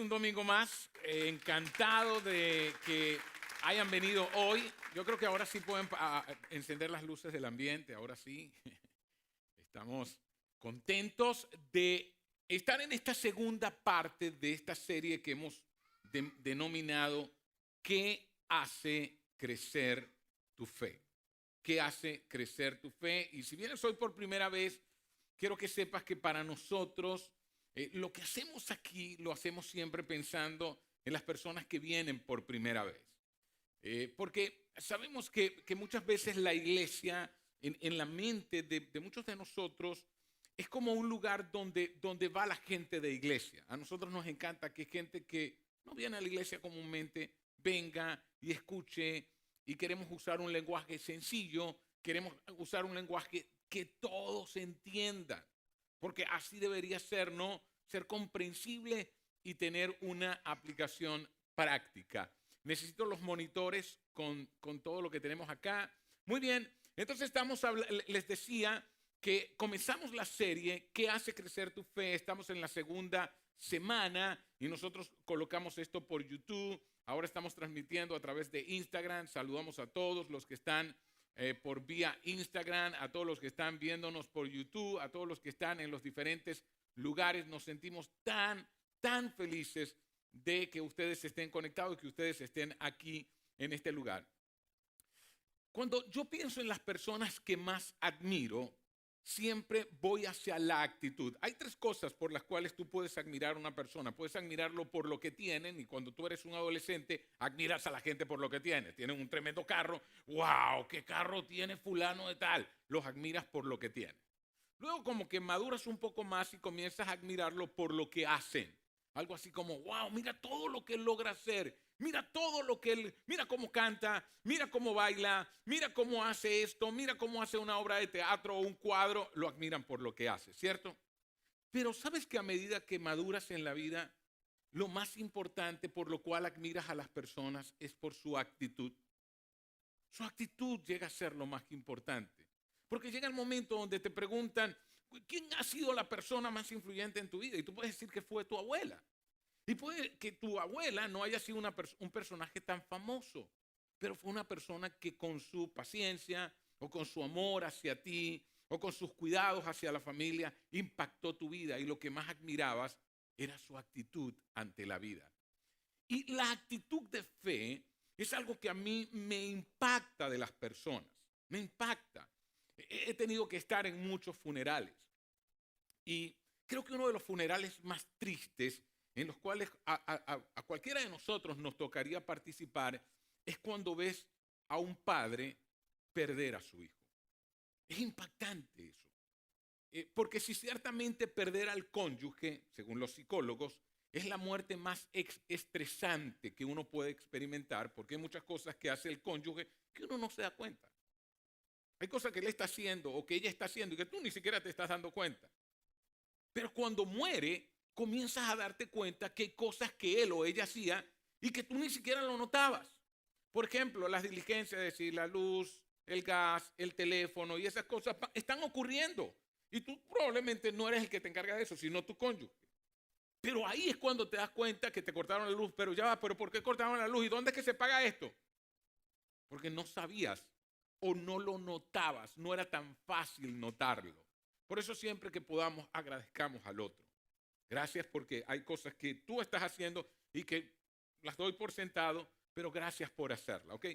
un domingo más. Encantado de que hayan venido hoy. Yo creo que ahora sí pueden encender las luces del ambiente. Ahora sí. Estamos contentos de estar en esta segunda parte de esta serie que hemos denominado ¿Qué hace crecer tu fe? ¿Qué hace crecer tu fe? Y si vienes hoy por primera vez, quiero que sepas que para nosotros lo que hacemos aquí lo hacemos siempre pensando en las personas que vienen por primera vez. Porque sabemos que muchas veces la iglesia en la mente de muchos de nosotros es como un lugar donde va la gente de iglesia. A nosotros nos encanta que gente que no viene a la iglesia comúnmente venga y escuche, y queremos usar un lenguaje sencillo, queremos usar un lenguaje que todos entiendan, porque así debería ser, ¿no? Ser comprensible y tener una aplicación práctica. Necesito los monitores con todo lo que tenemos acá. Muy bien, entonces les decía que comenzamos la serie ¿Qué hace crecer tu fe? Estamos en la segunda semana y nosotros colocamos esto por YouTube. Ahora estamos transmitiendo a través de Instagram. Saludamos a todos los que están por vía Instagram, a todos los que están viéndonos por YouTube, a todos los que están en los diferentes lugares. Nos sentimos tan felices de que ustedes estén conectados y que ustedes estén aquí en este lugar. Cuando yo pienso en las personas que más admiro, siempre voy hacia la actitud. Hay tres cosas por las cuales tú puedes admirar a una persona. Puedes admirarlo por lo que tienen, y cuando tú eres un adolescente, admiras a la gente por lo que tiene. Tienen un tremendo carro. ¡Wow! ¿Qué carro tiene fulano de tal? Los admiras por lo que tienen. Luego como que maduras un poco más y comienzas a admirarlo por lo que hacen. Algo así como, wow, mira todo lo que él logra hacer. Mira todo lo que él, mira cómo canta, mira cómo baila, mira cómo hace esto, mira cómo hace una obra de teatro o un cuadro. Lo admiran por lo que hace, ¿cierto? Pero sabes que a medida que maduras en la vida, lo más importante por lo cual admiras a las personas es por su actitud. Su actitud llega a ser lo más importante. Porque llega el momento donde te preguntan, ¿quién ha sido la persona más influyente en tu vida? Y tú puedes decir que fue tu abuela. Y puede que tu abuela no haya sido un personaje tan famoso, pero fue una persona que con su paciencia o con su amor hacia ti o con sus cuidados hacia la familia impactó tu vida, y lo que más admirabas era su actitud ante la vida. Y la actitud de fe es algo que a mí me impacta de las personas, me impacta. He tenido que estar en muchos funerales y creo que uno de los funerales más tristes en los cuales a cualquiera de nosotros nos tocaría participar es cuando ves a un padre perder a su hijo. Es impactante eso. Porque si ciertamente perder al cónyuge, según los psicólogos, es la muerte más estresante que uno puede experimentar, porque hay muchas cosas que hace el cónyuge que uno no se da cuenta. Hay cosas que él está haciendo o que ella está haciendo y que tú ni siquiera te estás dando cuenta. Pero cuando muere, comienzas a darte cuenta que hay cosas que él o ella hacía y que tú ni siquiera lo notabas. Por ejemplo, las diligencias, es decir, la luz, el gas, el teléfono y esas cosas están ocurriendo. Y tú probablemente no eres el que te encarga de eso, sino tu cónyuge. Pero ahí es cuando te das cuenta que te cortaron la luz. Pero ya va, ¿pero por qué cortaron la luz? ¿Y dónde es que se paga esto? Porque no sabías o no lo notabas. No era tan fácil notarlo. Por eso siempre que podamos agradezcamos al otro. Gracias porque hay cosas que tú estás haciendo y que las doy por sentado, pero gracias por hacerla, ¿ok?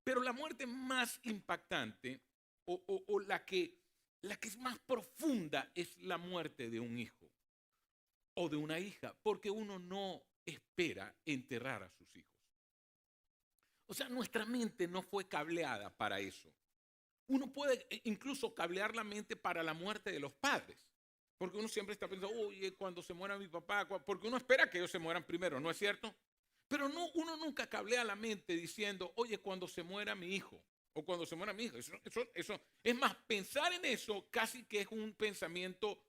Pero la muerte más impactante o la que es más profunda es la muerte de un hijo o de una hija, porque uno no espera enterrar a sus hijos. O sea, nuestra mente no fue cableada para eso. Uno puede incluso cablear la mente para la muerte de los padres. Porque uno siempre está pensando, oye, cuando se muera mi papá, porque uno espera que ellos se mueran primero, ¿no es cierto? Pero no, uno nunca cablea la mente diciendo, oye, cuando se muera mi hijo, o cuando se muera mi hija. Eso. Es más, pensar en eso casi que es un pensamiento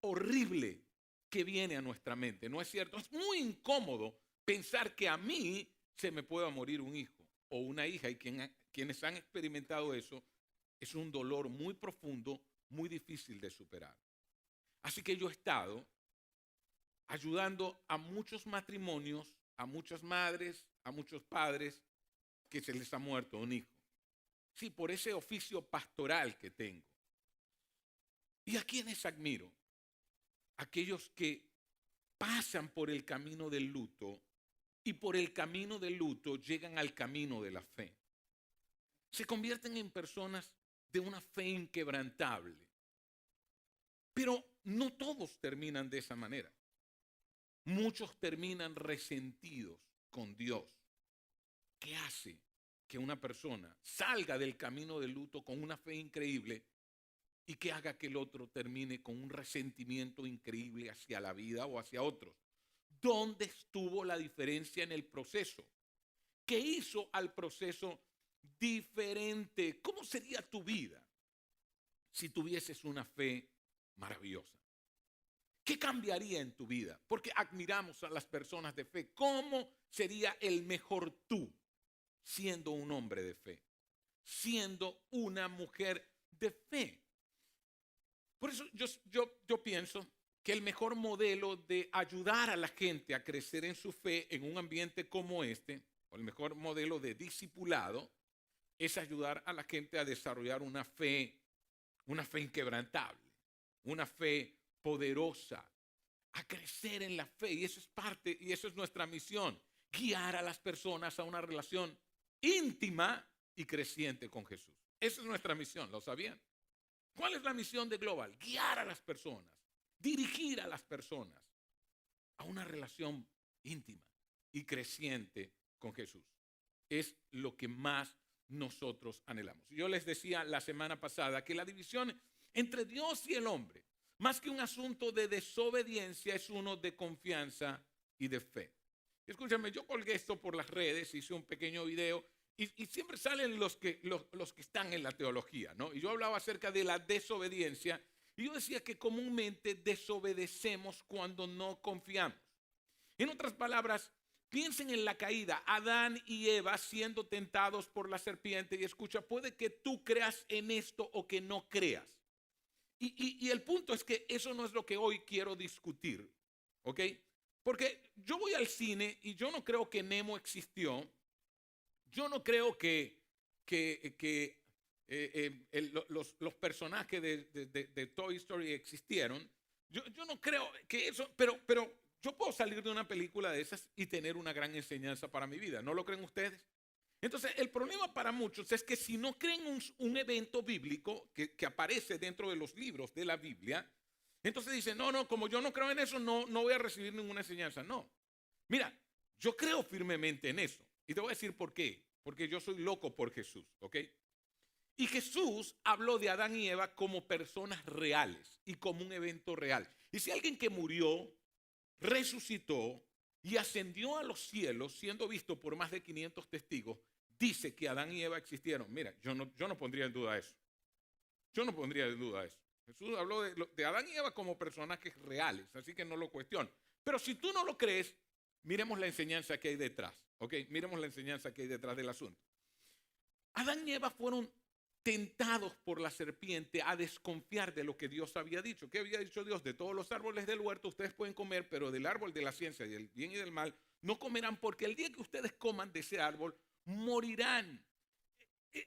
horrible que viene a nuestra mente, ¿no es cierto? Es muy incómodo pensar que a mí se me pueda morir un hijo o una hija, y quienes han experimentado eso, es un dolor muy profundo, muy difícil de superar. Así que yo he estado ayudando a muchos matrimonios, a muchas madres, a muchos padres que se les ha muerto un hijo. Sí, por ese oficio pastoral que tengo. ¿Y a quiénes admiro? Aquellos que pasan por el camino del luto y por el camino del luto llegan al camino de la fe. Se convierten en personas de una fe inquebrantable. Pero no todos terminan de esa manera. Muchos terminan resentidos con Dios. ¿Qué hace que una persona salga del camino del luto con una fe increíble y que haga que el otro termine con un resentimiento increíble hacia la vida o hacia otros? ¿Dónde estuvo la diferencia en el proceso? ¿Qué hizo al proceso diferente? ¿Cómo sería tu vida si tuvieses una fe maravillosa? ¿Qué cambiaría en tu vida? Porque admiramos a las personas de fe. ¿Cómo sería el mejor tú siendo un hombre de fe? Siendo una mujer de fe. Por eso yo pienso que el mejor modelo de ayudar a la gente a crecer en su fe en un ambiente como este, o el mejor modelo de discipulado, es ayudar a la gente a desarrollar una fe inquebrantable, una fe poderosa, a crecer en la fe. Y eso es parte, y eso es nuestra misión, guiar a las personas a una relación íntima y creciente con Jesús. Esa es nuestra misión, ¿lo sabían? ¿Cuál es la misión de Global? Guiar a las personas, dirigir a las personas a una relación íntima y creciente con Jesús. Es lo que más nosotros anhelamos. Yo les decía la semana pasada que la división entre Dios y el hombre, más que un asunto de desobediencia, es uno de confianza y de fe. Escúchame, yo colgué esto por las redes, hice un pequeño video y siempre salen los que están en la teología, ¿no? Y yo hablaba acerca de la desobediencia y yo decía que comúnmente desobedecemos cuando no confiamos. En otras palabras, piensen en la caída, Adán y Eva siendo tentados por la serpiente. Y escucha, puede que tú creas en esto o que no creas. Y el punto es que eso no es lo que hoy quiero discutir, ¿ok? Porque yo voy al cine y yo no creo que Nemo existió. Yo no creo que los personajes de Toy Story existieron. Yo no creo que eso, pero yo puedo salir de una película de esas y tener una gran enseñanza para mi vida. ¿No lo creen ustedes? Entonces, el problema para muchos es que si no creen un evento bíblico que aparece dentro de los libros de la Biblia, entonces dicen, no, como yo no creo en eso, no voy a recibir ninguna enseñanza. No. Mira, yo creo firmemente en eso. Y te voy a decir por qué. Porque yo soy loco por Jesús, ¿ok? Y Jesús habló de Adán y Eva como personas reales y como un evento real. Y si alguien que murió, resucitó y ascendió a los cielos, siendo visto por más de 500 testigos, dice que Adán y Eva existieron. Mira, yo no pondría en duda eso. Yo no pondría en duda eso. Jesús habló de Adán y Eva como personajes reales, así que no lo cuestiono. Pero si tú no lo crees, miremos la enseñanza que hay detrás, ¿ok? Miremos la enseñanza que hay detrás del asunto. Adán y Eva fueron tentados por la serpiente a desconfiar de lo que Dios había dicho. ¿Qué había dicho Dios? De todos los árboles del huerto ustedes pueden comer, pero del árbol de la ciencia y del bien y del mal no comerán, porque el día que ustedes coman de ese árbol, morirán.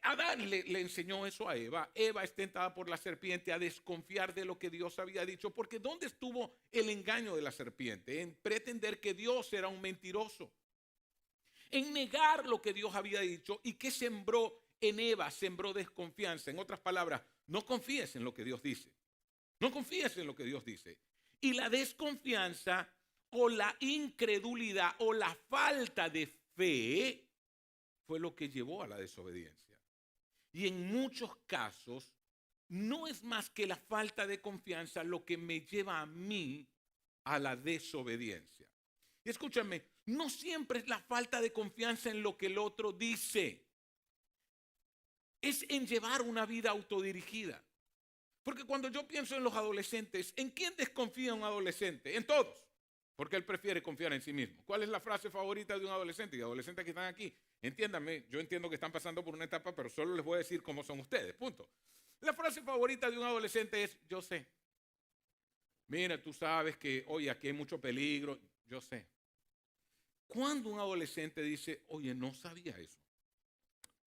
Adán le enseñó eso a Eva. Eva es tentada por la serpiente a desconfiar de lo que Dios había dicho, porque ¿dónde estuvo el engaño de la serpiente? En pretender que Dios era un mentiroso, en negar lo que Dios había dicho. ¿Y qué sembró en Eva? Sembró desconfianza. En otras palabras, no confíes en lo que Dios dice. No confíes en lo que Dios dice. Y la desconfianza o la incredulidad o la falta de fe fue lo que llevó a la desobediencia. Y en muchos casos no es más que la falta de confianza lo que me lleva a mí a la desobediencia. Y escúchame, no siempre es la falta de confianza en lo que el otro dice. Es en llevar una vida autodirigida. Porque cuando yo pienso en los adolescentes, ¿en quién desconfía un adolescente? En todos. Porque él prefiere confiar en sí mismo. ¿Cuál es la frase favorita de un adolescente? Y adolescentes que están aquí, entiéndanme, yo entiendo que están pasando por una etapa, pero solo les voy a decir cómo son ustedes, punto. La frase favorita de un adolescente es, yo sé. Mira, tú sabes que, oye, aquí hay mucho peligro. Yo sé. Cuando un adolescente dice, oye, no sabía eso.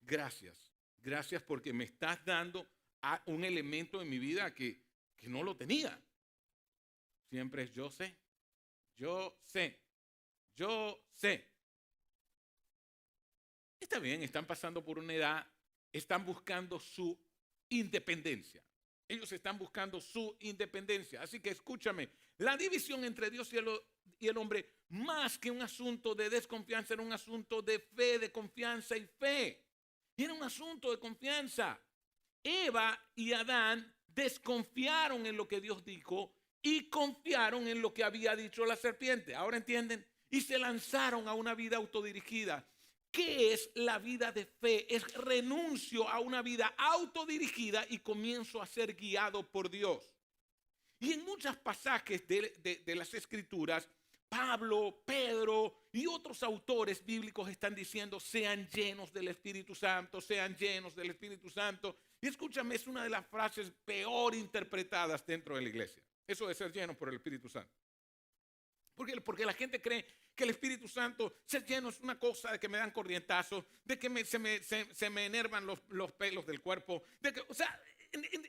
Gracias. Gracias porque me estás dando un elemento en mi vida que no lo tenía. Siempre es yo sé. Yo sé. Yo sé. Está bien, están pasando por una edad, están buscando su independencia. Ellos están buscando su independencia. Así que escúchame, la división entre Dios y el hombre, más que un asunto de desconfianza, era un asunto de fe, de confianza y fe. Y era un asunto de confianza. Eva y Adán desconfiaron en lo que Dios dijo y confiaron en lo que había dicho la serpiente. ¿Ahora entienden? Y se lanzaron a una vida autodirigida. ¿Qué es la vida de fe? Es renuncio a una vida autodirigida y comienzo a ser guiado por Dios. Y en muchos pasajes de las Escrituras, Pablo, Pedro y otros autores bíblicos están diciendo, sean llenos del Espíritu Santo, sean llenos del Espíritu Santo. Y escúchame, es una de las frases peor interpretadas dentro de la iglesia. Eso de ser llenos por el Espíritu Santo. Porque la gente cree que el Espíritu Santo, ser lleno es una cosa de que me dan corrientazos, de que se me enervan los pelos del cuerpo. O sea,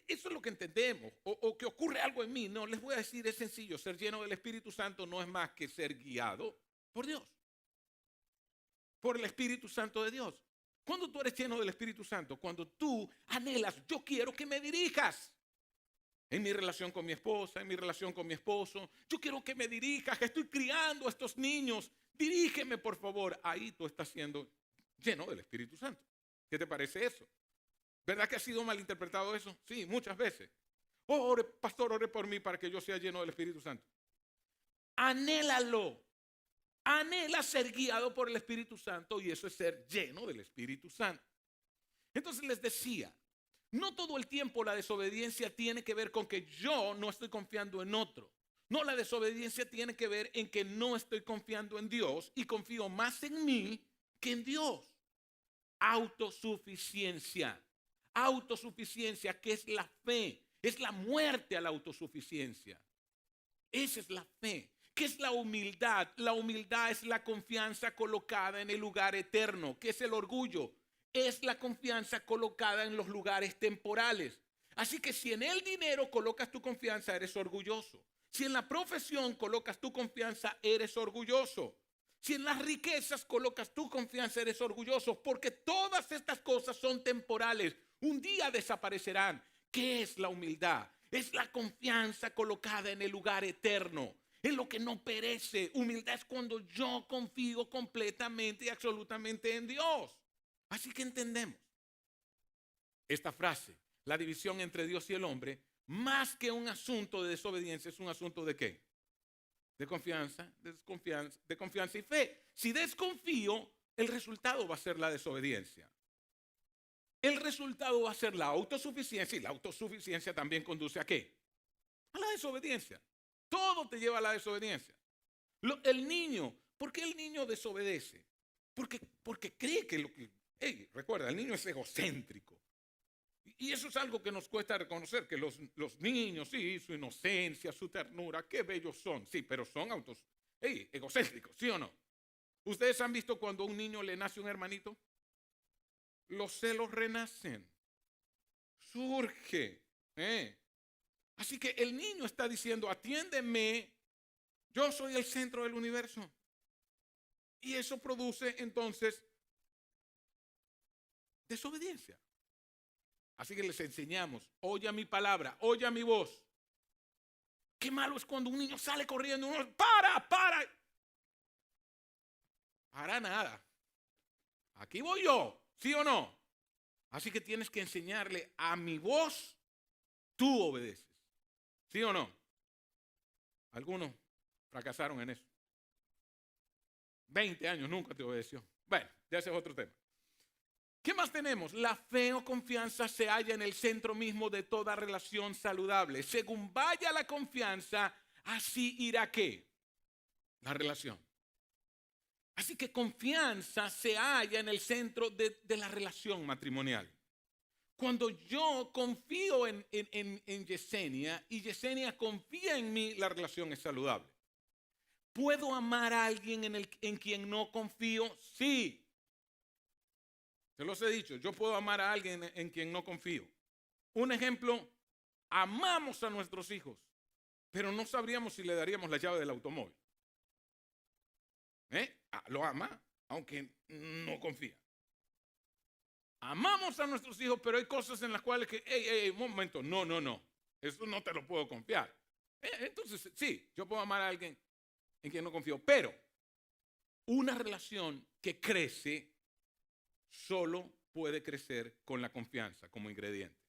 eso es lo que entendemos. O que ocurre algo en mí. No, les voy a decir, es sencillo. Ser lleno del Espíritu Santo no es más que ser guiado por Dios. Por el Espíritu Santo de Dios. Cuando tú eres lleno del Espíritu Santo, cuando tú anhelas, yo quiero que me dirijas. En mi relación con mi esposa, en mi relación con mi esposo. Yo quiero que me dirijas, que estoy criando a estos niños. Dirígeme, por favor. Ahí tú estás siendo lleno del Espíritu Santo. ¿Qué te parece eso? ¿Verdad que ha sido malinterpretado eso? Sí, muchas veces. Oh, pastor, ore por mí para que yo sea lleno del Espíritu Santo. Anhélalo. Anhela ser guiado por el Espíritu Santo y eso es ser lleno del Espíritu Santo. Entonces les decía, no todo el tiempo la desobediencia tiene que ver con que yo no estoy confiando en otro. No, la desobediencia tiene que ver en que no estoy confiando en Dios y confío más en mí que en Dios. Autosuficiencia. Autosuficiencia, que es la fe. Es la muerte a la autosuficiencia. Esa es la fe. ¿Qué es la humildad? La humildad es la confianza colocada en el lugar eterno. ¿Qué es el orgullo? Es la confianza colocada en los lugares temporales. Así que si en el dinero colocas tu confianza, eres orgulloso. Si en la profesión colocas tu confianza, eres orgulloso. Si en las riquezas colocas tu confianza, eres orgulloso. Porque todas estas cosas son temporales. Un día desaparecerán. ¿Qué es la humildad? Es la confianza colocada en el lugar eterno, en lo que no perece. Humildad es cuando yo confío completamente y absolutamente en Dios. Así que entendemos esta frase, la división entre Dios y el hombre, más que un asunto de desobediencia, es un asunto de ¿qué? De confianza, de confianza y fe. Si desconfío, el resultado va a ser la desobediencia. El resultado va a ser la autosuficiencia y la autosuficiencia también conduce ¿a qué? A la desobediencia. Todo te lleva a la desobediencia. El niño, ¿por qué el niño desobedece? Porque cree que lo que... recuerda, el niño es egocéntrico. Y eso es algo que nos cuesta reconocer, que los niños, sí, su inocencia, su ternura, qué bellos son. Sí, pero son egocéntricos, ¿sí o no? ¿Ustedes han visto cuando a un niño le nace un hermanito? Los celos renacen. Surge. Así que el niño está diciendo, atiéndeme, yo soy el centro del universo. Y eso produce entonces desobediencia. Así que les enseñamos, oye mi palabra, oye mi voz. Qué malo es cuando un niño sale corriendo, uno, para. Para nada. Aquí voy yo, ¿sí o no? Así que tienes que enseñarle a mi voz, tú obedeces. ¿Sí o no? Algunos fracasaron en eso. 20 años nunca te obedeció. Bueno, ya ese es otro tema. ¿Qué más tenemos? La fe o confianza se halla en el centro mismo de toda relación saludable. Según vaya la confianza, así irá ¿qué? La relación. Así que confianza se halla en el centro de la relación matrimonial. Cuando yo confío en Yesenia y Yesenia confía en mí, la relación es saludable. ¿Puedo amar a alguien en quien no confío? Sí. Se los he dicho, yo puedo amar a alguien en quien no confío. Un ejemplo, amamos a nuestros hijos, pero no sabríamos si le daríamos la llave del automóvil. Lo ama, aunque no confía. Amamos a nuestros hijos, pero hay cosas en las cuales un momento, no, eso no te lo puedo confiar. Entonces, sí, yo puedo amar a alguien en quien no confío, pero una relación que crece solo puede crecer con la confianza como ingrediente.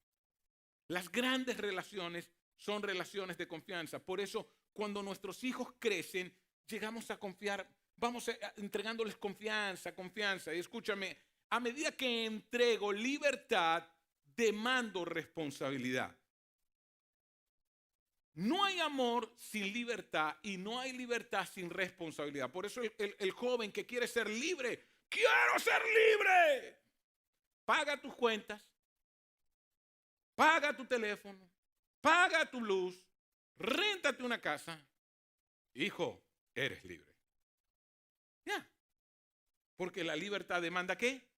Las grandes relaciones son relaciones de confianza. Por eso, cuando nuestros hijos crecen, llegamos a confiar, vamos entregándoles confianza. Y escúchame, a medida que entrego libertad, demando responsabilidad. No hay amor sin libertad y no hay libertad sin responsabilidad. Por eso el joven que quiere ser libre, quiero ser libre. Paga tus cuentas, paga tu teléfono, paga tu luz, réntate una casa. Hijo, eres libre. Ya. Porque la libertad demanda ¿qué?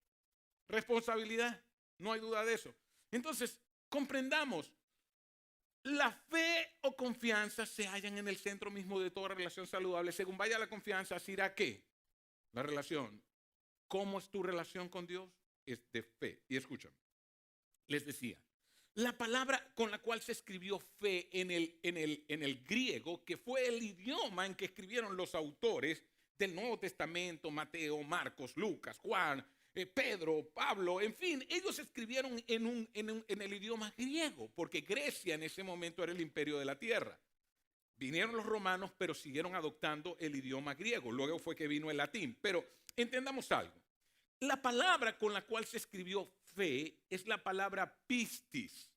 Responsabilidad. No hay duda de eso. Entonces, comprendamos. La fe o confianza se hallan en el centro mismo de toda relación saludable. Según vaya la confianza, así irá ¿qué? La relación. ¿Cómo es tu relación con Dios? Es de fe. Y escúchame. Les decía, la palabra con la cual se escribió fe en el griego, que fue el idioma en que escribieron los autores del Nuevo Testamento, Mateo, Marcos, Lucas, Juan, Pedro, Pablo, en fin, ellos escribieron en el idioma griego, porque Grecia en ese momento era el imperio de la tierra. Vinieron los romanos, pero siguieron adoptando el idioma griego. Luego fue que vino el latín. Pero entendamos algo. La palabra con la cual se escribió fe es la palabra pistis.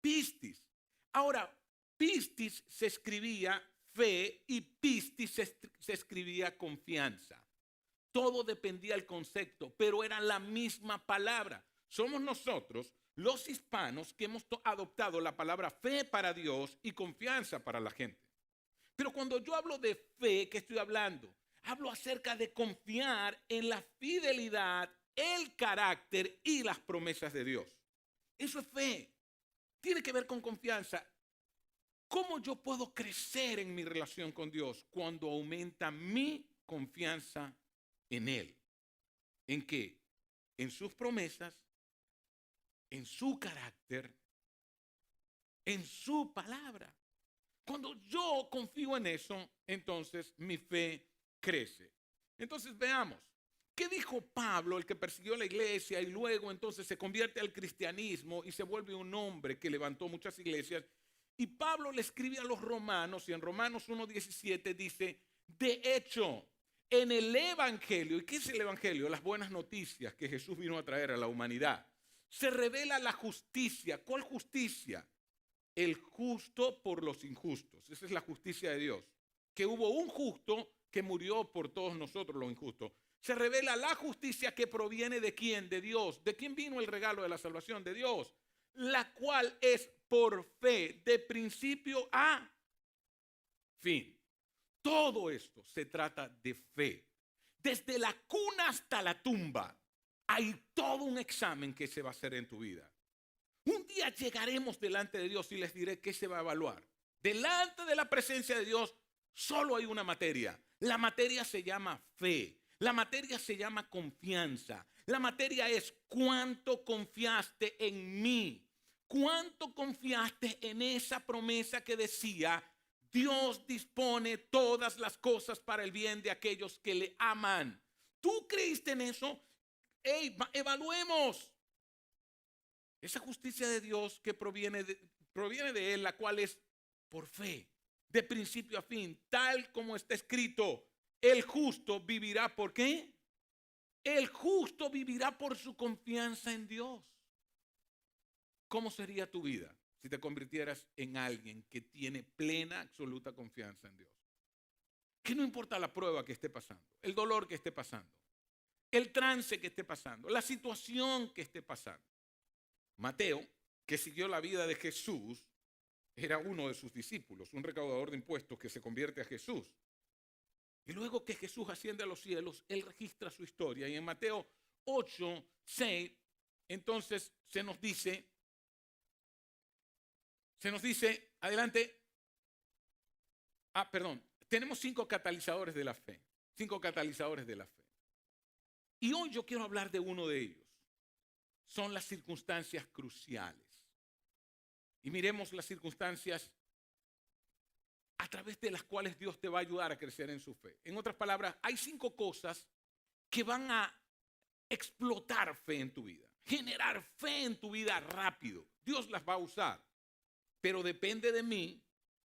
Pistis. Ahora, pistis se escribía fe y pistis se escribía confianza. Todo dependía del concepto, pero era la misma palabra. Somos nosotros, los hispanos, que hemos adoptado la palabra fe para Dios y confianza para la gente. Pero cuando yo hablo de fe, ¿qué estoy hablando? Hablo acerca de confiar en la fidelidad, el carácter y las promesas de Dios. Eso es fe. Tiene que ver con confianza. ¿Cómo yo puedo crecer en mi relación con Dios? Cuando aumenta mi confianza en Él. ¿En qué? En sus promesas, en su carácter, en su palabra. Cuando yo confío en eso, entonces mi fe crece. Entonces veamos, ¿qué dijo Pablo, el que persiguió la iglesia y luego entonces se convierte al cristianismo y se vuelve un hombre que levantó muchas iglesias? Y Pablo le escribe a los romanos y en Romanos 1:17 dice, de hecho, en el evangelio, ¿y qué es el evangelio? Las buenas noticias que Jesús vino a traer a la humanidad. Se revela la justicia. ¿Cuál justicia? El justo por los injustos. Esa es la justicia de Dios. Que hubo un justo que murió por todos nosotros los injustos. Se revela la justicia que proviene de quién, de Dios. ¿De quién vino el regalo de la salvación? De Dios. La cual es por fe, de principio a fin. Todo esto se trata de fe. Desde la cuna hasta la tumba hay todo un examen que se va a hacer en tu vida. Un día llegaremos delante de Dios y les diré qué se va a evaluar. Delante de la presencia de Dios solo hay una materia. La materia se llama fe. La materia se llama confianza. La materia es cuánto confiaste en mí. Cuánto confiaste en esa promesa que decía, Dios dispone todas las cosas para el bien de aquellos que le aman. ¿Tú creíste en eso? Evaluemos. Esa justicia de Dios que proviene de Él, la cual es por fe, de principio a fin, tal como está escrito, el justo vivirá ¿por qué? El justo vivirá por su confianza en Dios. ¿Cómo sería tu vida si te convirtieras en alguien que tiene plena, absoluta confianza en Dios? Que no importa la prueba que esté pasando, el dolor que esté pasando, el trance que esté pasando, la situación que esté pasando. Mateo, que siguió la vida de Jesús, era uno de sus discípulos, un recaudador de impuestos que se convierte a Jesús. Y luego que Jesús asciende a los cielos, él registra su historia. Y en Mateo 8:6, entonces se nos dice, adelante, tenemos 5 catalizadores de la fe. 5 catalizadores de la fe. Y hoy yo quiero hablar de uno de ellos. Son las circunstancias cruciales. Y miremos las circunstancias a través de las cuales Dios te va a ayudar a crecer en su fe. En otras palabras, hay 5 cosas que van a explotar fe en tu vida, generar fe en tu vida rápido. Dios las va a usar, pero depende de mí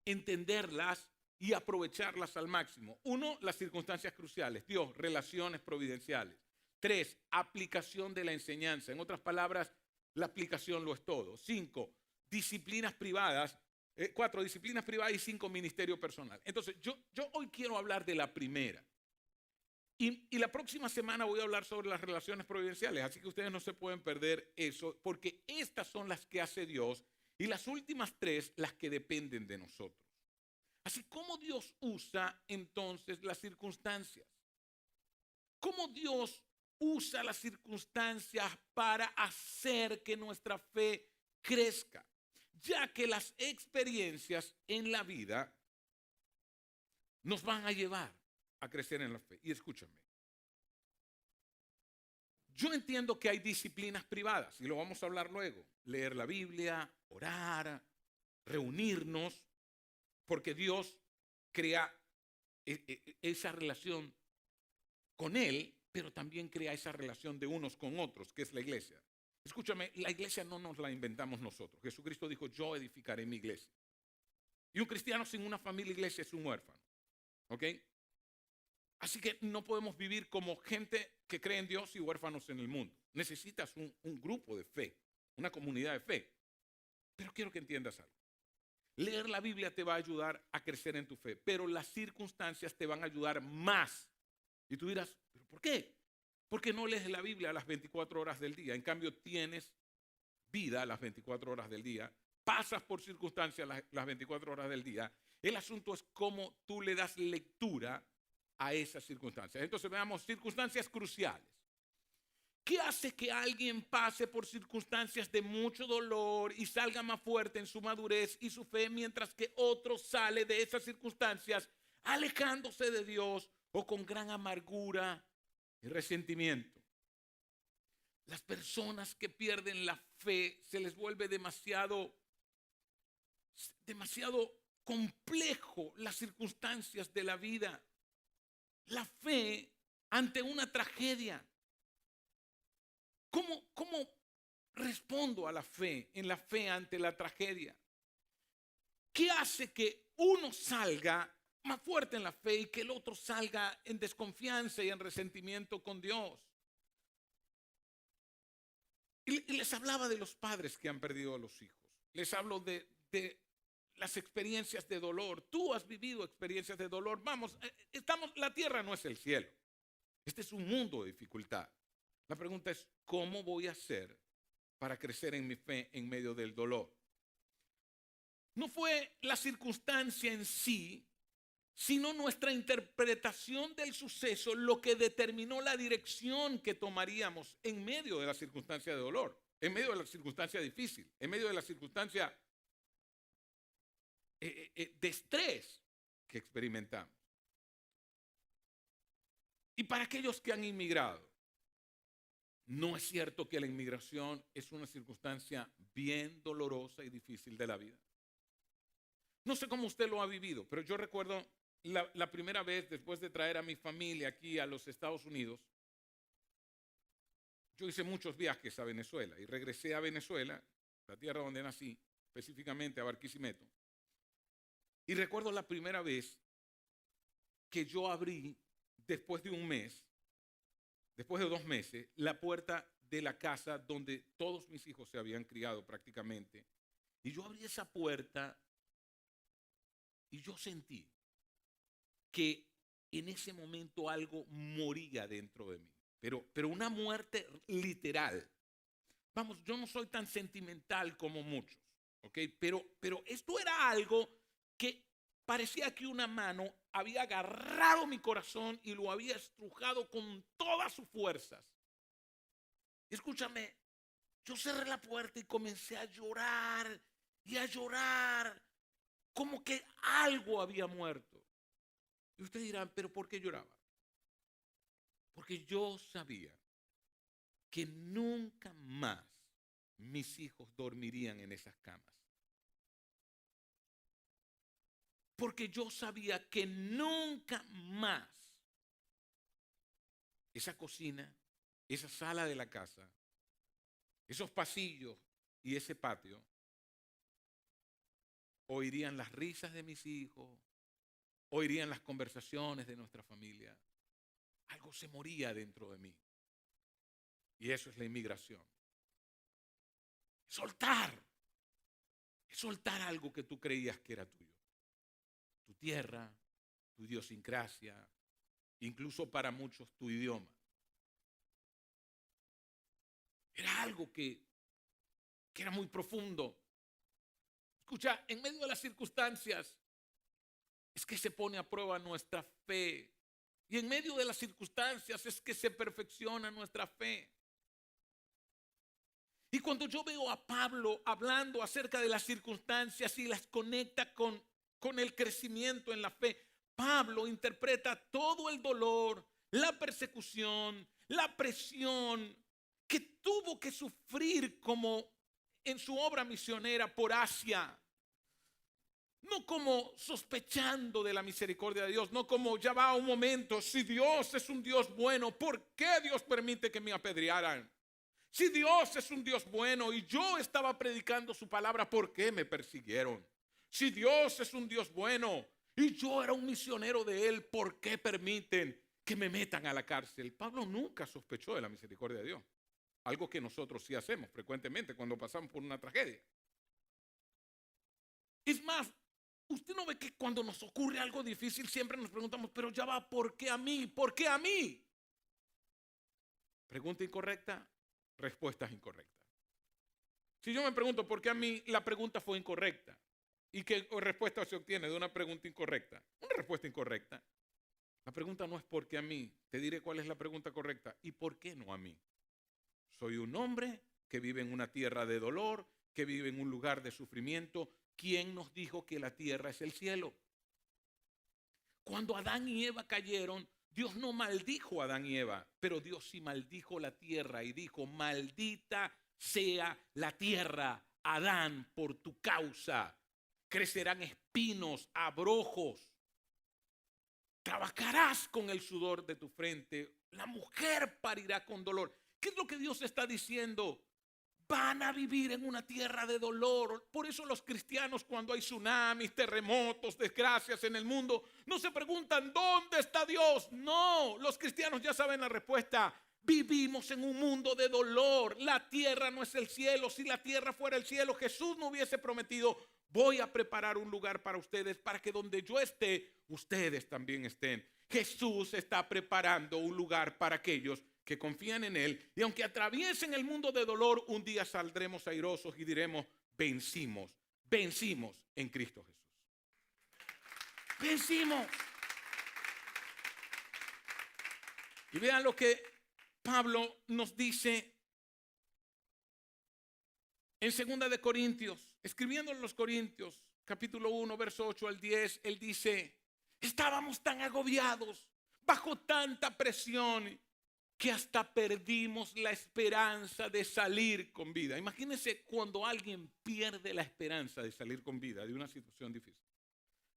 entenderlas y aprovecharlas al máximo. 1, las circunstancias cruciales. Dios, relaciones providenciales. 3, aplicación de la enseñanza. En otras palabras, la aplicación lo es todo. 5, disciplinas privadas. 4, disciplinas privadas y 5, ministerio personal. Entonces, yo hoy quiero hablar de la primera. Y la próxima semana voy a hablar sobre las relaciones providenciales. Así que ustedes no se pueden perder eso, porque estas son las que hace Dios y las últimas 3 las que dependen de nosotros. Así como Dios usa entonces las circunstancias. ¿Cómo Dios usa las circunstancias para hacer que nuestra fe crezca? Ya que las experiencias en la vida nos van a llevar a crecer en la fe. Y escúchame, yo entiendo que hay disciplinas privadas, y lo vamos a hablar luego. Leer la Biblia, orar, reunirnos, porque Dios crea esa relación con Él, pero también crea esa relación de unos con otros, que es la iglesia. Escúchame, la iglesia no nos la inventamos nosotros. Jesucristo dijo, yo edificaré mi iglesia. Y un cristiano sin una familia iglesia es un huérfano. ¿Ok? Así que no podemos vivir como gente que cree en Dios y huérfanos en el mundo. Necesitas un grupo de fe, una comunidad de fe. Pero quiero que entiendas algo. Leer la Biblia te va a ayudar a crecer en tu fe, pero las circunstancias te van a ayudar más. Y tú dirás, ¿pero por qué? Porque no lees la Biblia a las 24 horas del día. En cambio, tienes vida a las 24 horas del día. Pasas por circunstancias las 24 horas del día. El asunto es cómo tú le das lectura a esas circunstancias. Entonces veamos circunstancias cruciales. ¿Qué hace que alguien pase por circunstancias de mucho dolor y salga más fuerte en su madurez y su fe, mientras que otro sale de esas circunstancias alejándose de Dios o con gran amargura y resentimiento? Las personas que pierden la fe se les vuelve demasiado complejo las circunstancias de la vida. La fe ante una tragedia. ¿Cómo respondo a la fe, en la fe ante la tragedia? ¿Qué hace que uno salga más fuerte en la fe y que el otro salga en desconfianza y en resentimiento con Dios? Y les hablaba de los padres que han perdido a los hijos. Les hablo de las experiencias de dolor. Tú has vivido experiencias de dolor. Vamos, la tierra no es el cielo. Este es un mundo de dificultad. La pregunta es, ¿cómo voy a hacer para crecer en mi fe en medio del dolor? No fue la circunstancia en sí, sino nuestra interpretación del suceso lo que determinó la dirección que tomaríamos en medio de la circunstancia de dolor, en medio de la circunstancia difícil, en medio de la circunstancia de estrés que experimentamos. Y para aquellos que han inmigrado, no es cierto que la inmigración es una circunstancia bien dolorosa y difícil de la vida. No sé cómo usted lo ha vivido, pero yo recuerdo la primera vez después de traer a mi familia aquí a los Estados Unidos. Yo hice muchos viajes a Venezuela y regresé a Venezuela, la tierra donde nací, específicamente a Barquisimeto. Y recuerdo la primera vez que yo abrí, después de un mes, después de 2 meses, la puerta de la casa donde todos mis hijos se habían criado prácticamente. Y yo abrí esa puerta y yo sentí que en ese momento algo moría dentro de mí. Pero una muerte literal. Vamos, yo no soy tan sentimental como muchos, ¿ok? Pero esto era algo que parecía que una mano había agarrado mi corazón y lo había estrujado con todas sus fuerzas. Escúchame, yo cerré la puerta y comencé a llorar y a llorar, como que algo había muerto. Y ustedes dirán, ¿pero por qué lloraba? Porque yo sabía que nunca más mis hijos dormirían en esas camas. Porque yo sabía que nunca más esa cocina, esa sala de la casa, esos pasillos y ese patio oirían las risas de mis hijos, oirían las conversaciones de nuestra familia. Algo se moría dentro de mí. Y eso es la inmigración. Soltar. Es soltar algo que tú creías que era tuyo. Tu tierra, tu idiosincrasia, incluso para muchos tu idioma. Era algo que era muy profundo. Escucha, en medio de las circunstancias es que se pone a prueba nuestra fe. Y en medio de las circunstancias es que se perfecciona nuestra fe. Y cuando yo veo a Pablo hablando acerca de las circunstancias y las conecta con el crecimiento en la fe, Pablo interpreta todo el dolor, la persecución, la presión que tuvo que sufrir como en su obra misionera por Asia. No como sospechando de la misericordia de Dios, no como ya va un momento, si Dios es un Dios bueno, ¿por qué Dios permite que me apedrearan? Si Dios es un Dios bueno y yo estaba predicando su palabra, ¿por qué me persiguieron? Si Dios es un Dios bueno y yo era un misionero de Él, ¿por qué permiten que me metan a la cárcel? Pablo nunca sospechó de la misericordia de Dios. Algo que nosotros sí hacemos frecuentemente cuando pasamos por una tragedia. Es más, usted no ve que cuando nos ocurre algo difícil siempre nos preguntamos, pero ya va, ¿por qué a mí? ¿Por qué a mí? Pregunta incorrecta, respuestas incorrectas. Si yo me pregunto por qué a mí, la pregunta fue incorrecta. ¿Y qué respuesta se obtiene de una pregunta incorrecta? Una respuesta incorrecta. La pregunta no es por qué a mí. Te diré cuál es la pregunta correcta. ¿Y por qué no a mí? Soy un hombre que vive en una tierra de dolor, que vive en un lugar de sufrimiento. ¿Quién nos dijo que la tierra es el cielo? Cuando Adán y Eva cayeron, Dios no maldijo a Adán y Eva, pero Dios sí maldijo la tierra y dijo, maldita sea la tierra, Adán, por tu causa. Crecerán espinos, abrojos. Trabajarás con el sudor de tu frente. La mujer parirá con dolor. ¿Qué es lo que Dios está diciendo? Van a vivir en una tierra de dolor. Por eso los cristianos, cuando hay tsunamis, terremotos, desgracias en el mundo, no se preguntan ¿dónde está Dios? No, los cristianos ya saben la respuesta. Vivimos en un mundo de dolor. La tierra no es el cielo. Si la tierra fuera el cielo, Jesús no hubiese prometido, voy a preparar un lugar para ustedes, para que donde yo esté, ustedes también estén. Jesús está preparando un lugar para aquellos que confían en Él, y aunque atraviesen el mundo de dolor, un día saldremos airosos y diremos, vencimos en Cristo Jesús. Vencimos. Y vean lo que Pablo nos dice en 2 de Corintios, escribiendo en los Corintios, capítulo 1, verso 8 al 10, él dice, estábamos tan agobiados, bajo tanta presión, que hasta perdimos la esperanza de salir con vida. Imagínense cuando alguien pierde la esperanza de salir con vida de una situación difícil.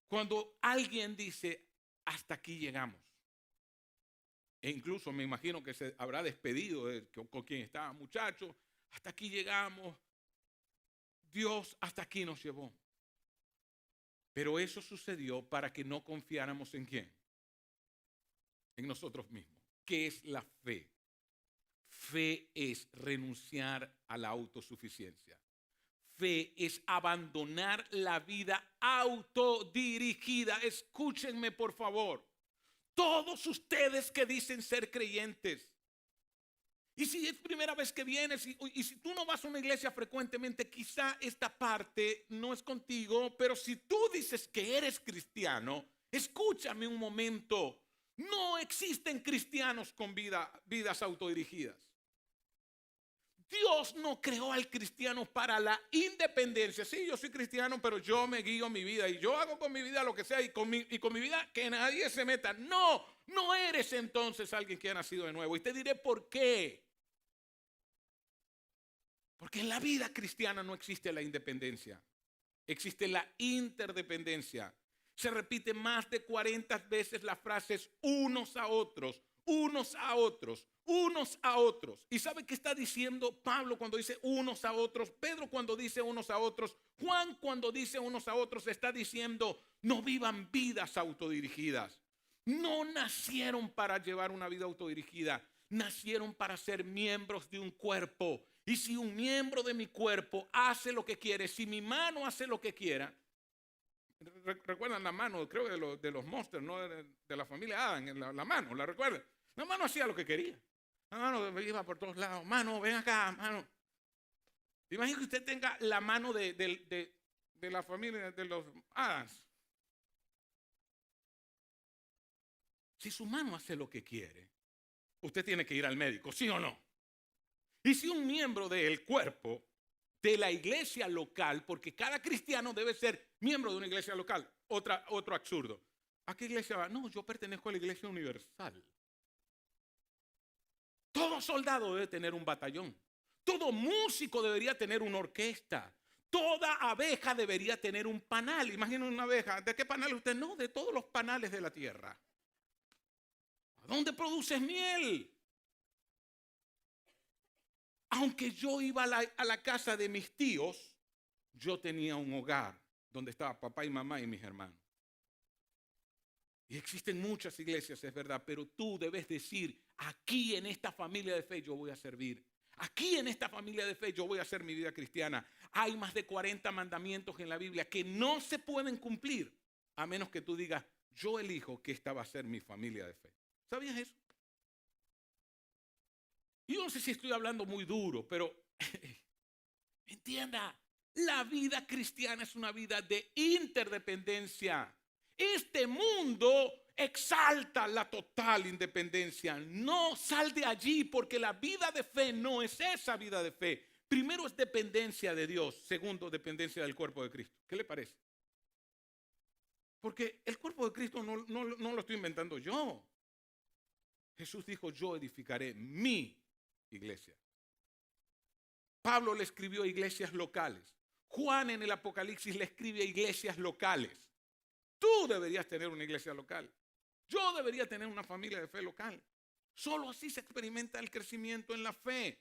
Cuando alguien dice, hasta aquí llegamos. E incluso me imagino que se habrá despedido con quien estaba, muchacho, hasta aquí llegamos. Dios hasta aquí nos llevó. Pero eso sucedió para que no confiáramos en ¿quién? En nosotros mismos. ¿Qué es la fe? Fe es renunciar a la autosuficiencia. Fe es abandonar la vida autodirigida. Escúchenme, por favor. Todos ustedes que dicen ser creyentes, Y si es primera vez que vienes y si tú no vas a una iglesia frecuentemente, quizá esta parte no es contigo, pero si tú dices que eres cristiano, escúchame un momento. No existen cristianos con vidas autodirigidas. Dios no creó al cristiano para la independencia. Sí, yo soy cristiano, pero yo me guío mi vida y yo hago con mi vida lo que sea y con mi vida que nadie se meta. No, no eres entonces alguien que ha nacido de nuevo. Y te diré por qué. Porque en la vida cristiana no existe la independencia. Existe la interdependencia. Se repite más de 40 veces las frases unos a otros, unos a otros, unos a otros. ¿Y sabe qué está diciendo Pablo cuando dice unos a otros? Pedro cuando dice unos a otros. Juan cuando dice unos a otros está diciendo no vivan vidas autodirigidas. No nacieron para llevar una vida autodirigida. Nacieron para ser miembros de un cuerpo. Y si un miembro de mi cuerpo hace lo que quiere, si mi mano hace lo que quiera. ¿Recuerdan la mano? Creo de los Monsters, ¿no? De la familia Adam, la mano, ¿la recuerdan? La mano hacía lo que quería. La mano iba por todos lados. Mano, ven acá, mano. Imagina que usted tenga la mano de la familia de los Adams. Si su mano hace lo que quiere, usted tiene que ir al médico, ¿sí o no? Y si un miembro del cuerpo de la iglesia local, porque cada cristiano debe ser miembro de una iglesia local. Otro absurdo. ¿A qué iglesia va? No, yo pertenezco a la iglesia universal. Todo soldado debe tener un batallón. Todo músico debería tener una orquesta. Toda abeja debería tener un panal. Imaginen una abeja. ¿De qué panal usted? No, de todos los panales de la tierra. ¿A dónde produces miel? Aunque yo iba a la casa de mis tíos, yo tenía un hogar donde estaba papá y mamá y mis hermanos. Y existen muchas iglesias, es verdad, pero tú debes decir, aquí en esta familia de fe yo voy a servir. Aquí en esta familia de fe yo voy a hacer mi vida cristiana. Hay más de 40 mandamientos en la Biblia que no se pueden cumplir a menos que tú digas, yo elijo que esta va a ser mi familia de fe. ¿Sabías eso? Yo no sé si estoy hablando muy duro, pero entienda, la vida cristiana es una vida de interdependencia. Este mundo exalta la total independencia. No, sal de allí, porque la vida de fe no es esa vida de fe. Primero es dependencia de Dios. Segundo, dependencia del cuerpo de Cristo. ¿Qué le parece? Porque el cuerpo de Cristo no lo estoy inventando yo. Jesús dijo, yo edificaré mi iglesia. Pablo le escribió a iglesias locales. Juan en el Apocalipsis le escribe a iglesias locales. Tú deberías tener una iglesia local. Yo debería tener una familia de fe local. Solo así se experimenta el crecimiento en la fe.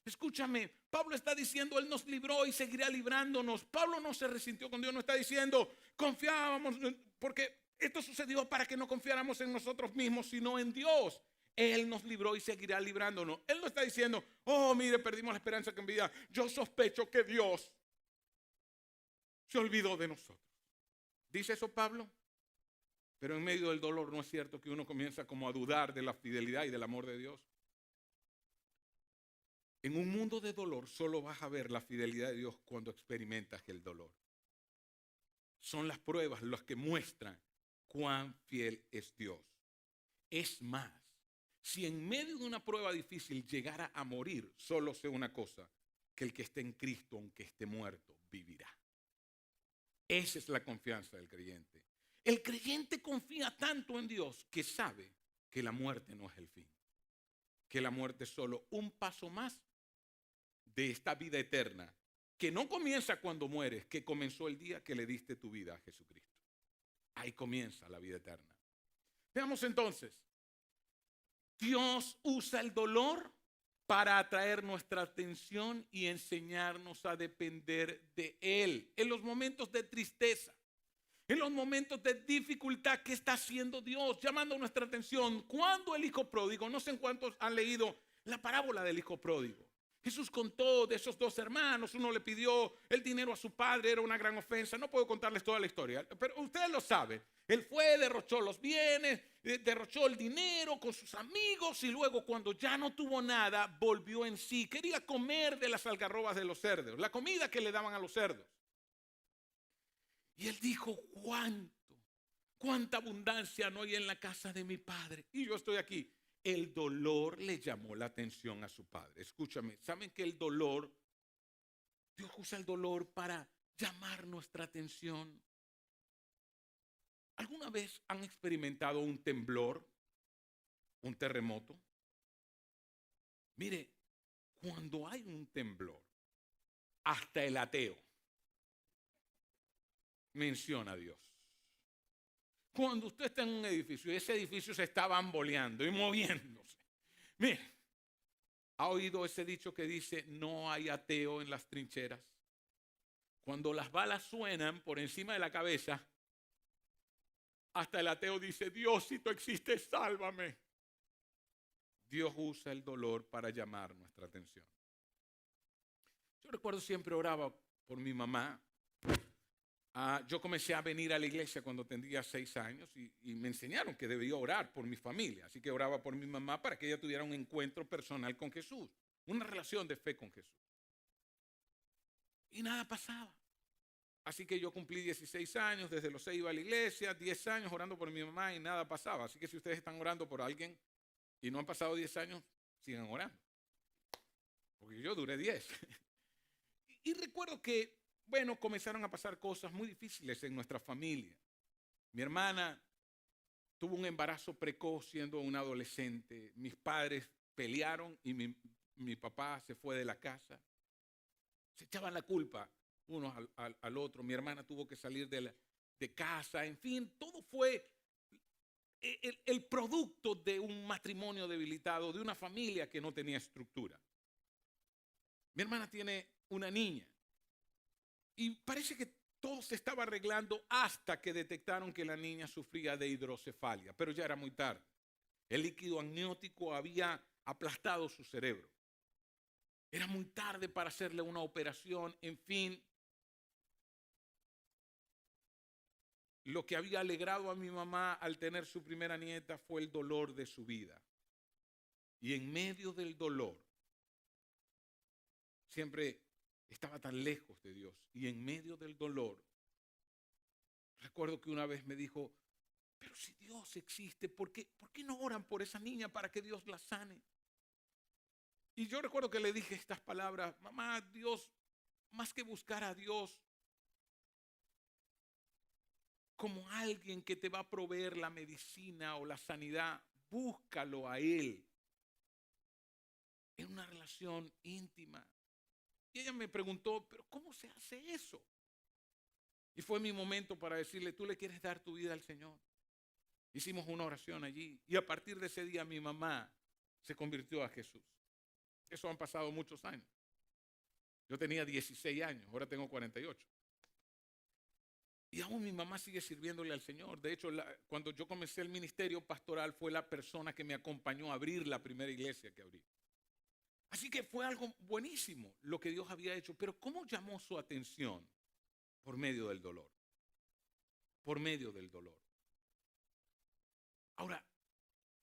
Escúchame, Pablo está diciendo, Él nos libró y seguirá librándonos. Pablo no se resintió con Dios, no está diciendo, confiábamos, porque esto sucedió para que no confiáramos en nosotros mismos, sino en Dios. Él nos libró y seguirá librándonos. Él no está diciendo, oh, mire, perdimos la esperanza que en vida. Yo sospecho que Dios se olvidó de nosotros. ¿Dice eso Pablo? Pero en medio del dolor no es cierto que uno comienza como a dudar de la fidelidad y del amor de Dios. En un mundo de dolor solo vas a ver la fidelidad de Dios cuando experimentas el dolor. Son las pruebas las que muestran cuán fiel es Dios. Es más, si en medio de una prueba difícil llegara a morir, solo sé una cosa, que el que esté en Cristo, aunque esté muerto, vivirá. Esa es la confianza del creyente. El creyente confía tanto en Dios que sabe que la muerte no es el fin. Que la muerte es solo un paso más de esta vida eterna, que no comienza cuando mueres, que comenzó el día que le diste tu vida a Jesucristo. Ahí comienza la vida eterna. Veamos entonces. Dios usa el dolor para atraer nuestra atención y enseñarnos a depender de Él. En los momentos de tristeza, en los momentos de dificultad, ¿qué está haciendo Dios? Llamando nuestra atención. Cuando el hijo pródigo, no sé en cuántos han leído la parábola del hijo pródigo. Jesús contó de esos dos hermanos. Uno le pidió el dinero a su padre, era una gran ofensa. No puedo contarles toda la historia, pero ustedes lo saben. Él fue, derrochó los bienes, derrochó el dinero con sus amigos y luego cuando ya no tuvo nada, volvió en sí. Quería comer de las algarrobas de los cerdos, la comida que le daban a los cerdos. Y él dijo, cuánta abundancia no hay en la casa de mi padre. Y yo estoy aquí. El dolor le llamó la atención a su padre. Escúchame, ¿saben que el dolor, Dios usa el dolor para llamar nuestra atención? ¿Alguna vez han experimentado un temblor, un terremoto? Mire, cuando hay un temblor, hasta el ateo menciona a Dios. Cuando usted está en un edificio y ese edificio se está bamboleando y moviéndose. Mire, ¿ha oído ese dicho que dice no hay ateo en las trincheras? Cuando las balas suenan por encima de la cabeza, hasta el ateo dice, Dios, si tú existes, sálvame. Dios usa el dolor para llamar nuestra atención. Yo recuerdo siempre oraba por mi mamá. Yo comencé a venir a la iglesia cuando tenía 6 años y me enseñaron que debía orar por mi familia. Así que oraba por mi mamá para que ella tuviera un encuentro personal con Jesús, una relación de fe con Jesús. Y nada pasaba. Así que yo cumplí 16 años, desde los 6 iba a la iglesia, 10 años orando por mi mamá y nada pasaba. Así que si ustedes están orando por alguien y no han pasado 10 años, sigan orando. Porque yo duré 10. Y recuerdo que, bueno, comenzaron a pasar cosas muy difíciles en nuestra familia. Mi hermana tuvo un embarazo precoz siendo una adolescente. Mis padres pelearon y mi papá se fue de la casa. Se echaban la culpa uno al otro. Mi hermana tuvo que salir de casa. En fin, todo fue el producto de un matrimonio debilitado, de una familia que no tenía estructura. Mi hermana tiene una niña. Y parece que todo se estaba arreglando hasta que detectaron que la niña sufría de hidrocefalia, pero ya era muy tarde. El líquido amniótico había aplastado su cerebro. Era muy tarde para hacerle una operación, en fin. Lo que había alegrado a mi mamá al tener su primera nieta fue el dolor de su vida. Y en medio del dolor, siempre estaba tan lejos de Dios. Y en medio del dolor, recuerdo que una vez me dijo, pero si Dios existe, ¿por qué no oran por esa niña para que Dios la sane? Y yo recuerdo que le dije estas palabras, mamá, Dios, más que buscar a Dios como alguien que te va a proveer la medicina o la sanidad, búscalo a Él en una relación íntima. Y ella me preguntó, ¿pero cómo se hace eso? Y fue mi momento para decirle, ¿tú le quieres dar tu vida al Señor? Hicimos una oración allí y a partir de ese día mi mamá se convirtió a Jesús. Eso han pasado muchos años. Yo tenía 16 años, ahora tengo 48. Y aún mi mamá sigue sirviéndole al Señor. De hecho, cuando yo comencé el ministerio pastoral fue la persona que me acompañó a abrir la primera iglesia que abrí. Así que fue algo buenísimo lo que Dios había hecho. Pero ¿cómo llamó su atención? Por medio del dolor. Por medio del dolor. Ahora,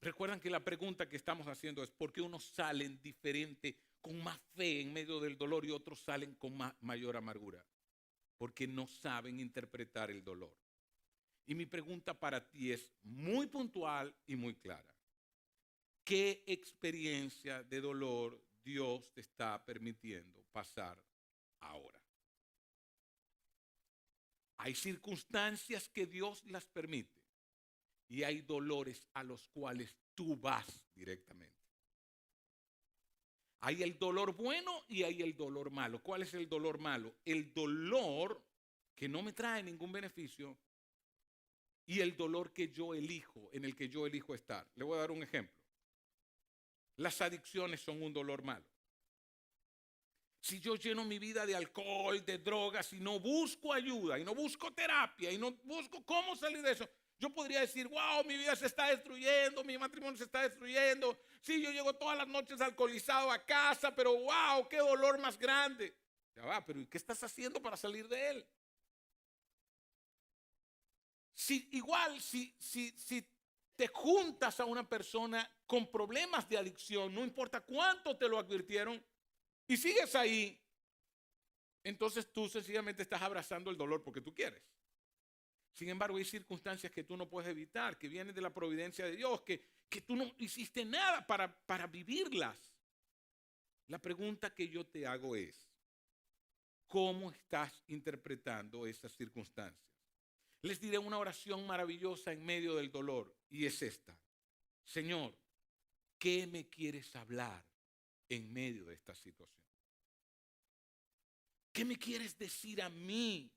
recuerdan que la pregunta que estamos haciendo es ¿por qué unos salen diferente, con más fe en medio del dolor y otros salen con mayor amargura? Porque no saben interpretar el dolor. Y mi pregunta para ti es muy puntual y muy clara. ¿Qué experiencia de dolor Dios te está permitiendo pasar ahora? Hay circunstancias que Dios las permite y hay dolores a los cuales tú vas directamente. Hay el dolor bueno y hay el dolor malo. ¿Cuál es el dolor malo? El dolor que no me trae ningún beneficio y el dolor que yo elijo, en el que yo elijo estar. Le voy a dar un ejemplo. Las adicciones son un dolor malo. Si yo lleno mi vida de alcohol, de drogas y no busco ayuda y no busco terapia y no busco cómo salir de eso, Yo podría decir, wow, mi vida se está destruyendo, mi matrimonio se está destruyendo. Sí, yo llego todas las noches alcoholizado a casa, pero wow, qué dolor más grande. Ya va, pero ¿y qué estás haciendo para salir de él? Si te juntas a una persona con problemas de adicción, no importa cuánto te lo advirtieron, y sigues ahí, entonces tú sencillamente estás abrazando el dolor porque tú quieres. Sin embargo, hay circunstancias que tú no puedes evitar, que vienen de la providencia de Dios, que tú no hiciste nada para vivirlas. La pregunta que yo te hago es, ¿cómo estás interpretando esas circunstancias? Les diré una oración maravillosa en medio del dolor, y es esta. Señor, ¿qué me quieres hablar en medio de esta situación? ¿Qué me quieres decir a mí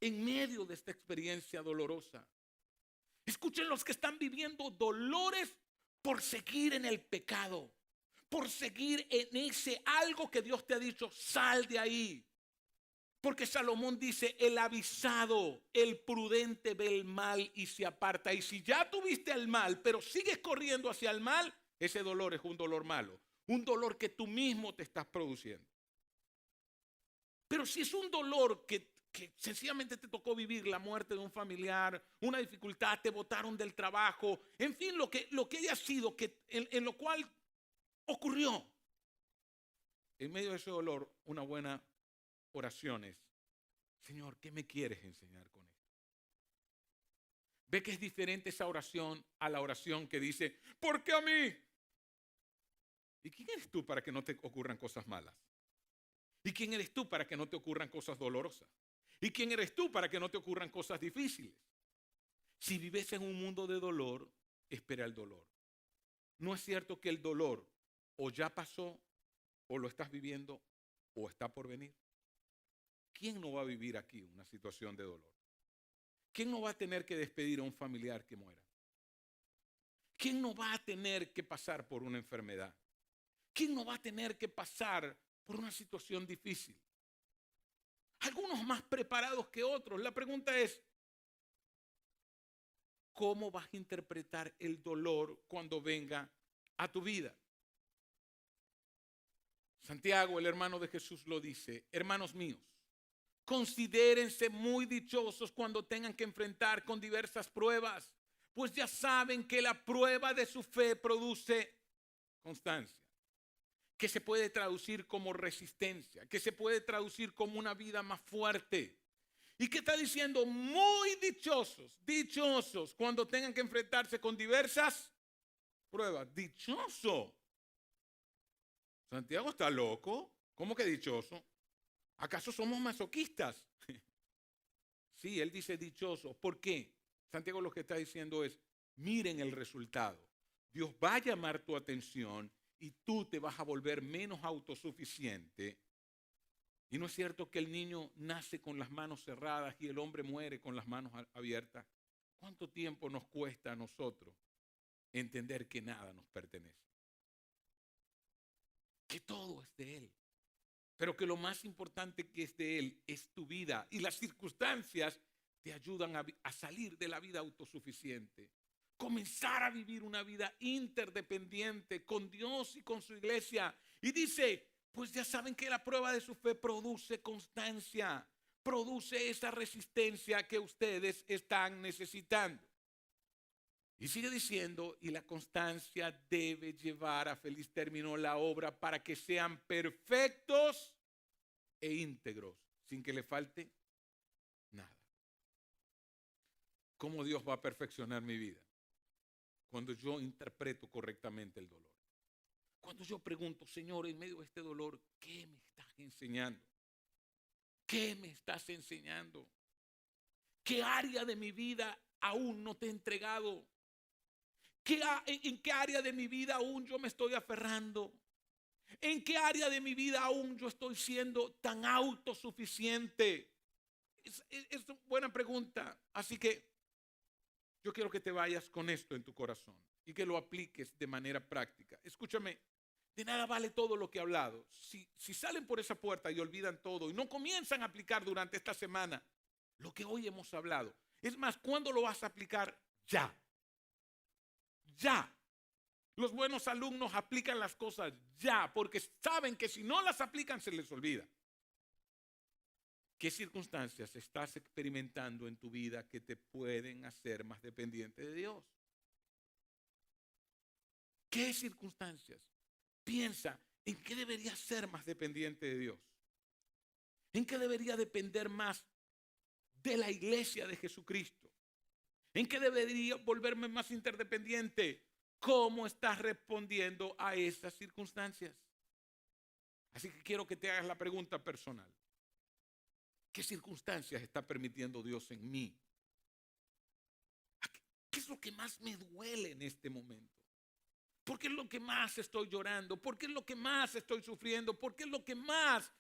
en medio de esta experiencia dolorosa? Escuchen los que están viviendo dolores por seguir en el pecado, por seguir en ese algo que Dios te ha dicho, sal de ahí. Porque Salomón dice, el avisado, el prudente ve el mal y se aparta. Y si ya tuviste el mal, pero sigues corriendo hacia el mal, ese dolor es un dolor malo, un dolor que tú mismo te estás produciendo. Pero si es un dolor que sencillamente te tocó vivir la muerte de un familiar, una dificultad, te botaron del trabajo, en fin, lo que haya sido, en lo cual ocurrió. En medio de ese dolor, una buena oración es, Señor, ¿qué me quieres enseñar con esto? Ve que es diferente esa oración a la oración que dice, ¿por qué a mí? ¿Y quién eres tú para que no te ocurran cosas malas? ¿Y quién eres tú para que no te ocurran cosas dolorosas? ¿Y quién eres tú para que no te ocurran cosas difíciles? Si vives en un mundo de dolor, espera el dolor. ¿No es cierto que el dolor o ya pasó, o lo estás viviendo, o está por venir? ¿Quién no va a vivir aquí una situación de dolor? ¿Quién no va a tener que despedir a un familiar que muera? ¿Quién no va a tener que pasar por una enfermedad? ¿Quién no va a tener que pasar por una situación difícil? Algunos más preparados que otros. La pregunta es, ¿cómo vas a interpretar el dolor cuando venga a tu vida? Santiago, el hermano de Jesús, lo dice, hermanos míos, considérense muy dichosos cuando tengan que enfrentar con diversas pruebas, pues ya saben que la prueba de su fe produce constancia, que se puede traducir como resistencia, que se puede traducir como una vida más fuerte. ¿Y qué está diciendo? Muy dichosos, dichosos cuando tengan que enfrentarse con diversas pruebas. Dichoso. Santiago está loco. ¿Cómo que dichoso? ¿Acaso somos masoquistas? Sí, él dice dichoso. ¿Por qué? Santiago lo que está diciendo es, miren el resultado. Dios va a llamar tu atención y tú te vas a volver menos autosuficiente. ¿Y no es cierto que el niño nace con las manos cerradas y el hombre muere con las manos abiertas? ¿Cuánto tiempo nos cuesta a nosotros entender que nada nos pertenece? Que todo es de Él. Pero que lo más importante que es de Él es tu vida. Y las circunstancias te ayudan a salir de la vida autosuficiente. Comenzar a vivir una vida interdependiente con Dios y con su iglesia. Y dice, pues ya saben que la prueba de su fe produce constancia. Produce esa resistencia que ustedes están necesitando. Y sigue diciendo, y la constancia debe llevar a feliz término la obra para que sean perfectos e íntegros, sin que le falte nada. ¿Cómo Dios va a perfeccionar mi vida? Cuando yo interpreto correctamente el dolor. Cuando yo pregunto, Señor, en medio de este dolor, ¿qué me estás enseñando? ¿Qué me estás enseñando? ¿Qué área de mi vida aún no te he entregado? ¿En qué área de mi vida aún yo me estoy aferrando? ¿En qué área de mi vida aún yo estoy siendo tan autosuficiente? Es una buena pregunta. Así que yo quiero que te vayas con esto en tu corazón y que lo apliques de manera práctica. Escúchame, de nada vale todo lo que he hablado. Si salen por esa puerta y olvidan todo y no comienzan a aplicar durante esta semana lo que hoy hemos hablado. Es más, ¿cuándo lo vas a aplicar? ya. Ya. Los buenos alumnos aplican las cosas ya, porque saben que si no las aplican se les olvida. ¿Qué circunstancias estás experimentando en tu vida que te pueden hacer más dependiente de Dios? ¿Qué circunstancias? Piensa, ¿en qué debería ser más dependiente de Dios? ¿En qué debería depender más de la iglesia de Jesucristo? ¿En qué debería volverme más interdependiente? ¿Cómo estás respondiendo a esas circunstancias? Así que quiero que te hagas la pregunta personal. ¿Qué circunstancias está permitiendo Dios en mí? ¿Qué es lo que más me duele en este momento? ¿Por qué es lo que más estoy llorando? ¿Por qué es lo que más estoy sufriendo? ¿Por qué es lo que más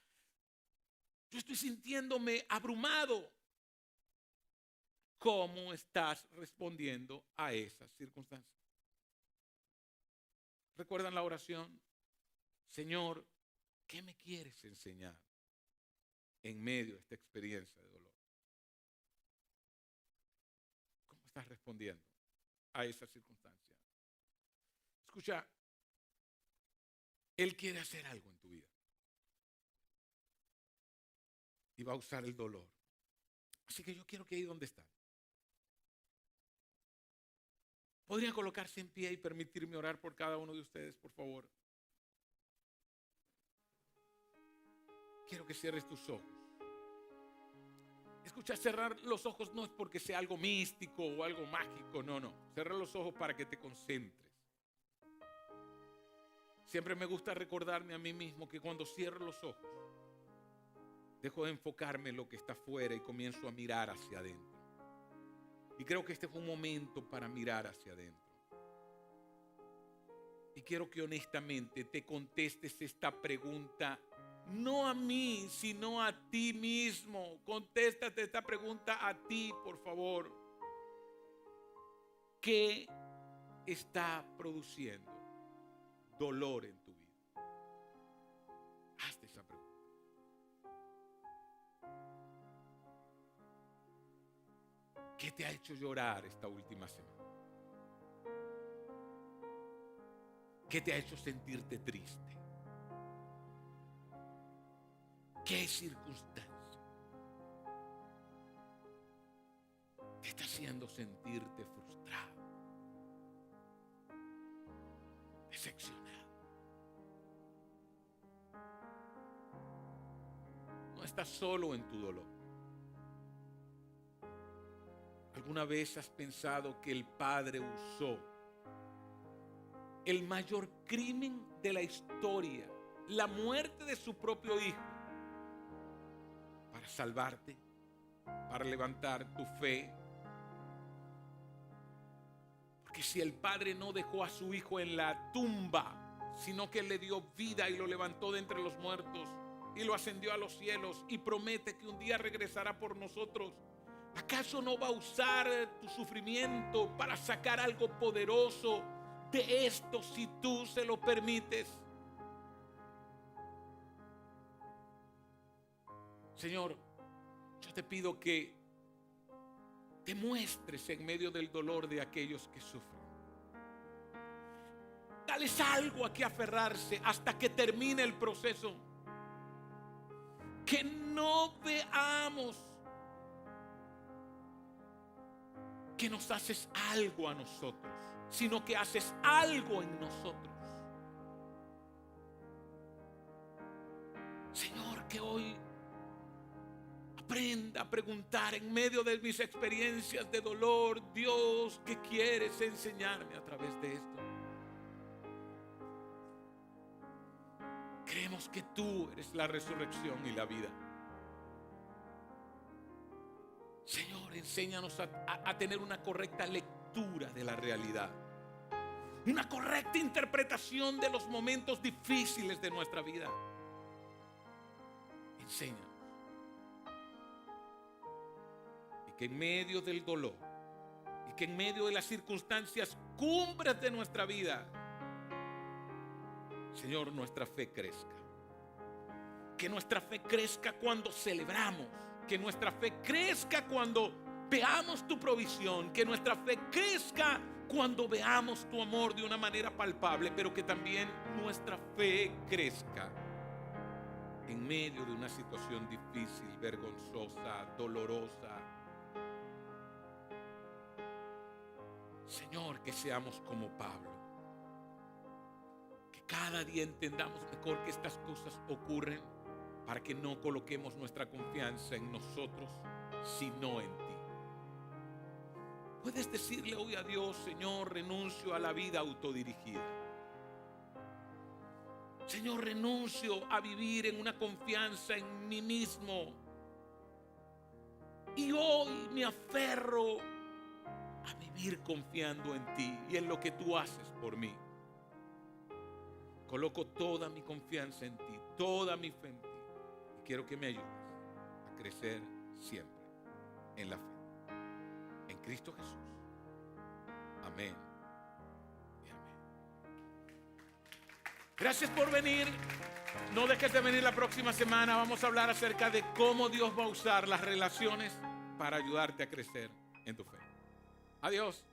yo estoy sintiéndome abrumado? ¿Cómo estás respondiendo a esas circunstancias? ¿Recuerdan la oración? Señor, ¿qué me quieres enseñar en medio de esta experiencia de dolor? ¿Cómo estás respondiendo a esas circunstancias? Escucha, Él quiere hacer algo en tu vida y va a usar el dolor. Así que yo quiero que ahí donde están podrían colocarse en pie y permitirme orar por cada uno de ustedes, por favor. Quiero que cierres tus ojos. Escucha, cerrar los ojos no es porque sea algo místico o algo mágico, no. Cerrar los ojos para que te concentres. Siempre me gusta recordarme a mí mismo que cuando cierro los ojos, dejo de enfocarme en lo que está afuera y comienzo a mirar hacia adentro. Y creo que este fue un momento para mirar hacia adentro. Y quiero que honestamente te contestes esta pregunta, no a mí, sino a ti mismo. Contéstate esta pregunta a ti, por favor. ¿Qué está produciendo dolor en tu vida? Hazte esa pregunta. ¿Qué te ha hecho llorar esta última semana? ¿Qué te ha hecho sentirte triste? ¿Qué circunstancia te está haciendo sentirte frustrado, decepcionado? No estás solo en tu dolor. ¿Alguna vez has pensado que el Padre usó el mayor crimen de la historia, la muerte de su propio Hijo, para salvarte, para levantar tu fe? Porque si el Padre no dejó a su Hijo en la tumba, sino que le dio vida y lo levantó de entre los muertos y lo ascendió a los cielos y promete que un día regresará por nosotros, ¿acaso no va a usar tu sufrimiento para sacar algo poderoso de esto si tú se lo permites? Señor, yo te pido que te muestres en medio del dolor de aquellos que sufren. Dales algo a que aferrarse hasta que termine el proceso. Que no veamos que nos haces algo a nosotros, sino que haces algo en nosotros. Señor, que hoy aprenda a preguntar en medio de mis experiencias de dolor, Dios, ¿qué quieres enseñarme a través de esto? Creemos que tú eres la resurrección y la vida. Señor, enséñanos a tener una correcta lectura de la realidad, una correcta interpretación de los momentos difíciles de nuestra vida. Enséñanos. Y que en medio del dolor, y que en medio de las circunstancias cumbres de nuestra vida, Señor, nuestra fe crezca. Que nuestra fe crezca cuando celebramos. Que nuestra fe crezca cuando veamos tu provisión, que nuestra fe crezca cuando veamos tu amor de una manera palpable, pero que también nuestra fe crezca en medio de una situación difícil, vergonzosa, dolorosa. Señor, que seamos como Pablo, que cada día entendamos mejor que estas cosas ocurren para que no coloquemos nuestra confianza en nosotros, sino en ti. Puedes decirle hoy a Dios: Señor, renuncio a la vida autodirigida. Señor, renuncio a vivir en una confianza en mí mismo. Y hoy me aferro a vivir confiando en ti y en lo que tú haces por mí. Coloco toda mi confianza en ti, toda mi fe en ti. Y quiero que me ayudes a crecer siempre en la fe. En Cristo Jesús. Amén y amén. Gracias por venir. No dejes de venir la próxima semana. Vamos a hablar acerca de cómo Dios va a usar las relaciones para ayudarte a crecer en tu fe. Adiós.